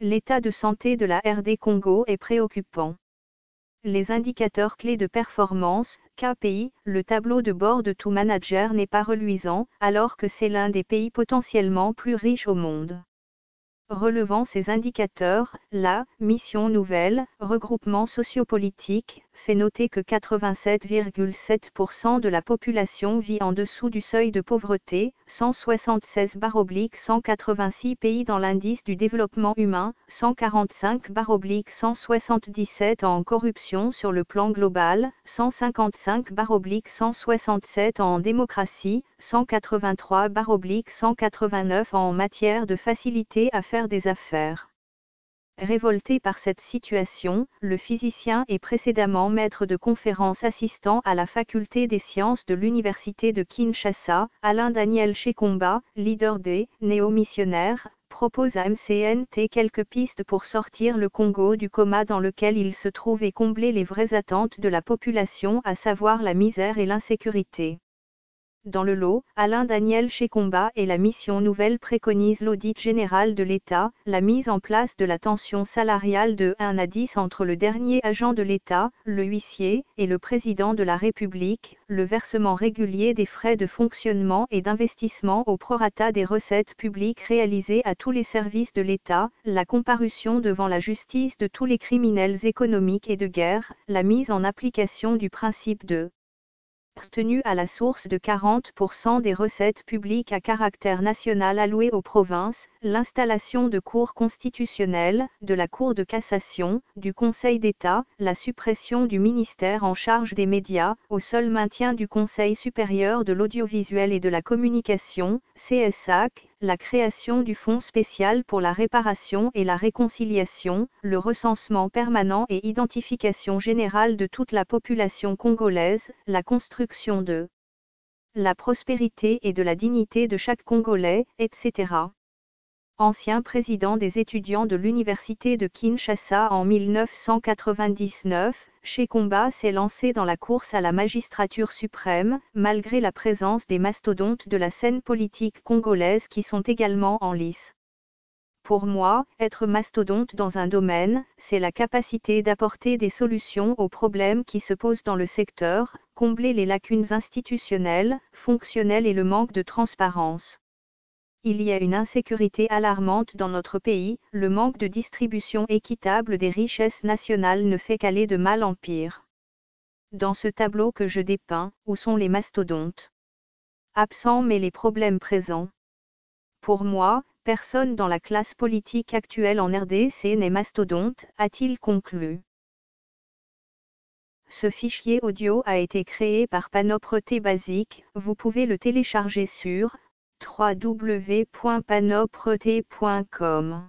L'état de santé de la RD Congo est préoccupant. Les indicateurs clés de performance, KPI, le tableau de bord de tout manager n'est pas reluisant, alors que c'est l'un des pays potentiellement plus riches au monde. Relevant ces indicateurs, la mission nouvelle, regroupement sociopolitique, fait noter que 87,7% de la population vit en dessous du seuil de pauvreté, 176/186 pays dans l'indice du développement humain, 145/177 en corruption sur le plan global, 155/167 en démocratie, 183/189 en matière de facilité à faire des affaires. Révolté par cette situation, le physicien et précédemment maître de conférences assistant à la faculté des sciences de l'université de Kinshasa, Alain Daniel Shekomba, leader des néo-missionnaires, propose à MCNT quelques pistes pour sortir le Congo du coma dans lequel il se trouve et combler les vraies attentes de la population, à savoir la misère et l'insécurité. Dans le lot, Alain Daniel Shekomba et la mission nouvelle préconisent l'audit général de l'État, la mise en place de la tension salariale de 1 à 10 entre le dernier agent de l'État, le huissier, et le président de la République, le versement régulier des frais de fonctionnement et d'investissement au prorata des recettes publiques réalisées à tous les services de l'État, la comparution devant la justice de tous les criminels économiques et de guerre, la mise en application du principe de retenue à la source de 40% des recettes publiques à caractère national allouées aux provinces, l'installation de cours constitutionnelles, de la Cour de cassation, du Conseil d'État, la suppression du ministère en charge des médias, au seul maintien du Conseil supérieur de l'audiovisuel et de la communication, CSAC, la création du Fonds spécial pour la réparation et la réconciliation, le recensement permanent et identification générale de toute la population congolaise, la construction de la prospérité et de la dignité de chaque Congolais, etc. Ancien président des étudiants de l'université de Kinshasa en 1999, Shekomba s'est lancé dans la course à la magistrature suprême, malgré la présence des mastodontes de la scène politique congolaise qui sont également en lice. Pour moi, être mastodonte dans un domaine, c'est la capacité d'apporter des solutions aux problèmes qui se posent dans le secteur, combler les lacunes institutionnelles, fonctionnelles et le manque de transparence. Il y a une insécurité alarmante dans notre pays, le manque de distribution équitable des richesses nationales ne fait qu'aller de mal en pire. Dans ce tableau que je dépeins, où sont les mastodontes? Absents mais les problèmes présents. Pour moi, personne dans la classe politique actuelle en RDC n'est mastodonte, a-t-il conclu. Ce fichier audio a été créé par Panopre Basic, vous pouvez le télécharger sur www.panopret.com.